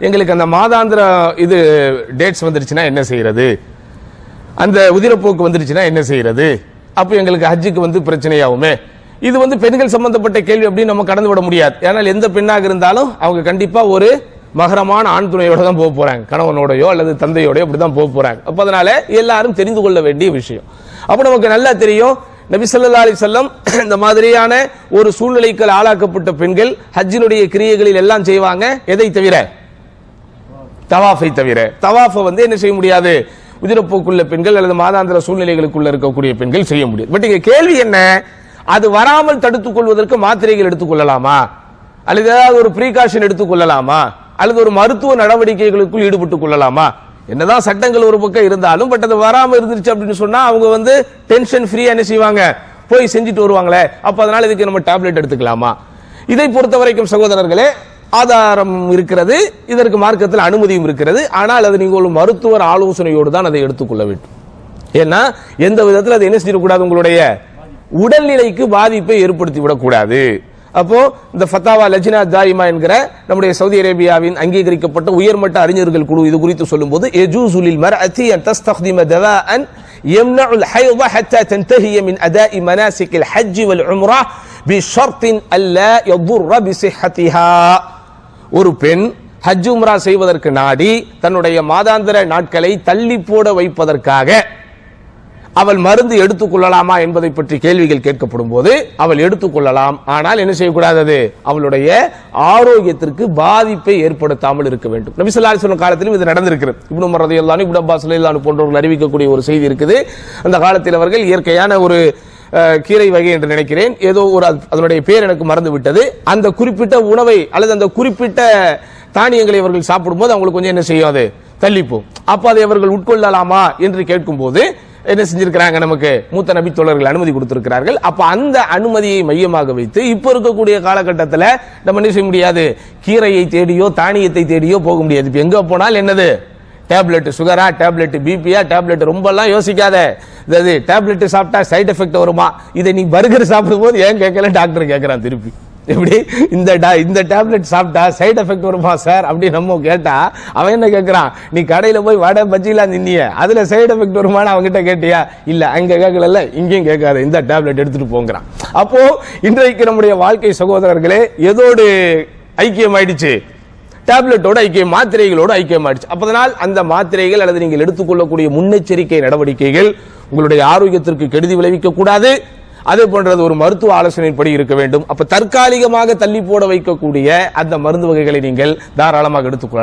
எங்களுக்கு அந்த மாதாந்திர இது டேட்ஸ் வந்துருச்சுன்னா என்ன செய்யறது, அந்த உதிரப்போக்கு வந்துருச்சுன்னா என்ன செய்யறது, அப்ப எங்களுக்கு ஹஜ்ஜுக்கு பிரச்சனையாகுமே. இது பெண்கள் சம்பந்தப்பட்ட கேள்வி அப்படின்னு நம்ம கடந்து விட முடியாது. ஏன்னால் எந்த பெண்ணாக இருந்தாலும் அவங்க கண்டிப்பா ஒரு மகரமான ஆண் துணையோட தான் போக போறாங்க, கணவனோடையோ அல்லது தந்தையோடயோ அப்படிதான் போக போறாங்க. அப்ப அதனால எல்லாரும் தெரிந்து கொள்ள வேண்டிய விஷயம். அப்ப நமக்கு நல்லா தெரியும், நபி ஸல்லல்லாஹு அலைஹி வஸல்லம் இந்த மாதிரியான ஒரு சூழ்நிலைக்கு ஆளாக்கப்பட்ட பெண்கள் ஹஜ்ஜினுடைய கிரியைகளில் எல்லாம் செய்வாங்க. எதை தவிர? தவாஃபை தவிர. தவாஃபை என்ன செய்ய முடியாது, உதிரப்போக்குள்ள பெண்கள் அல்லது மாதாந்திர சூழ்நிலைகளுக்குள்ள இருக்கக்கூடிய பெண்கள் செய்ய முடியும். பட் இங்க கேள்வி என்ன, அது வராமல் தடுத்துக் கொள்வதற்கு மாத்திரைகள் எடுத்துக்கொள்ளலாமா, அல்லது ஏதாவது ஒரு ப்ரீகாஷன் எடுத்துக்கொள்ளலாமா, அல்லது ஒரு மருத்துவ நடவடிக்கைகளுக்குள் ஈடுபட்டுக் கொள்ளலாமா? என்னதான் சட்டங்கள் ஒரு பக்கம் இருந்தாலும் பட் அது வராம இருந்துச்சு அப்படின்னு சொன்னா அவங்க டென்ஷன் ஃப்ரீயா என்ன செய்வாங்க, போய் செஞ்சுட்டு வருவாங்களே. அப்ப அதனால இதுக்கு நம்ம டேப்லெட் எடுத்துக்கலாமா? இதை பொறுத்த வரைக்கும் சகோதரர்களே ஆதாரம் இருக்கிறது, இதற்கு மார்க்கத்தில் அனுமதியும் இருக்கிறது. ஆனால் அது நீங்க ஒரு மருத்துவர் ஆலோசனையோடு தான் அதை எடுத்துக்கொள்ள வேண்டும். ஏன்னா எந்த விதத்தில் அது என்ன செய்யக்கூடாது, உங்களுடைய உடல்நிலைக்கு பாதிப்பை ஏற்படுத்தி விடக்கூடாது. அப்போ இந்த ஃபத்தாவா லஜ்னா தாயிமா என்கிற நம்முடைய சவுதி அரேபியாவின் அங்கீகரிக்கப்பட்ட உயர்மட்ட அறிஞர்கள் குழு இது குறித்து சொல்லும்போது يجوز للمرأة أن تستخدم دواء يمنع الحيض حتى تنتهي من أداء مناسك الحج والعمرة بشرط ألا يضر بصحتها. ஒரு பெண் ஹஜ் உம்ரா செய்வதற்கு நாடி தன்னுடைய மாதாந்திர நாட்களை தள்ளி போட வைப்பதற்காக அவள் மருந்து எடுத்துக்கொள்ளலாமா என்பதை பற்றி கேள்விகள் கேட்கப்படும் போது அவள் எடுத்துக்கொள்ளலாம். ஆனால் என்ன செய்யக்கூடாது, அது அவளுடைய ஆரோக்கியத்திற்கு பாதிப்பை ஏற்படுத்தாமல் இருக்க வேண்டும். நபி ஸல்லல்லாஹு அலைஹி வஸல்லம் காலத்திலும் இது நடந்திருக்கிறது. இப்னு உமர் ரலியல்லாஹு அன்ஹு, இப்னு அப்பாஸ் ரலியல்லாஹு அன்ஹு போன்றவர்கள் அறிவிக்கக்கூடிய ஒரு செய்தி இருக்குது. அந்த காலத்தில் அவர்கள் இயற்கையான ஒரு கீரை வகை என்று நினைக்கிறேன், ஏதோ ஒரு அதனுடைய பேர் எனக்கு மறந்து விட்டது, அந்த குறிப்பிட்ட உணவை அல்லது அந்த குறிப்பிட்ட தானியங்களை அவர்கள் சாப்பிடும்போது அவங்களுக்கு கொஞ்சம் என்ன செய்யும், அது தள்ளிப்போம். அப்ப அதை அவர்கள் உட்கொள்ளலாமா என்று கேட்கும் போது என்ன செஞ்சிருக்கிறாங்க, நமக்கு மூத்த நபி தோழர்கள் அனுமதி கொடுத்திருக்கிறார்கள். அப்ப அந்த அனுமதியை மையமாக வைத்து இப்ப இருக்கக்கூடிய காலகட்டத்தில் நம்ம என்ன செய்ய முடியாது, கீரையை தேடியோ தானியத்தை தேடியோ போக முடியாது. இப்ப எங்க போனால் என்னது, டேப்லெட் சுகரா, டேப்லெட் பிபியா, டேப்லெட் ரொம்ப எல்லாம் யோசிக்காத, டேப்லெட் சாப்பிட்டா சைடு எஃபெக்ட் வருமா, இதை நீ பர்கர் சாப்பிடும் போது ஏன் கேட்கல டாக்டர் கேட்கிறான் திருப்பி, எப்படி இந்த டேப்லெட் சாப்பிட்டா சைடு எஃபெக்ட் வருமா சார் அப்படி நம்ம கேட்டா அவன் என்ன கேட்கிறான், நீ கடையில போய் வடை பஜ்ஜிலாம் தின்னிய அதுல சைடு எஃபெக்ட் வருமானு அவங்ககிட்ட கேட்டியா, இல்ல அங்க கேட்கல இங்கேயும் கேட்காத, இந்த டேப்லெட் எடுத்துட்டு போங்கிறான். அப்போ இன்றைக்கு நம்முடைய வாழ்க்கை சகோதரர்களே எதோடு ஐக்கியம் ஆயிடுச்சு, டேப்லெட்டோட ஐக்கியம், மாத்திரைகளோடு ஐக்கியம் ஆயிடுச்சு. அப்பதனால் அந்த மாத்திரைகள் அல்லது நீங்கள் எடுத்துக்கொள்ளக்கூடிய முன்னெச்சரிக்கை நடவடிக்கைகள் உங்களுடைய ஆரோக்கியத்திற்கு கெடுதி விளைவிக்க கூடாது. அதே போன்றது ஒரு மருத்துவ ஆலோசனைப்படி இருக்க வேண்டும். அப்ப தற்காலிகமாக தள்ளி போட வைக்கக்கூடிய அந்த மருந்து வகைகளை நீங்கள் தாராளமாக எடுத்துக்கொள்ளலாம்.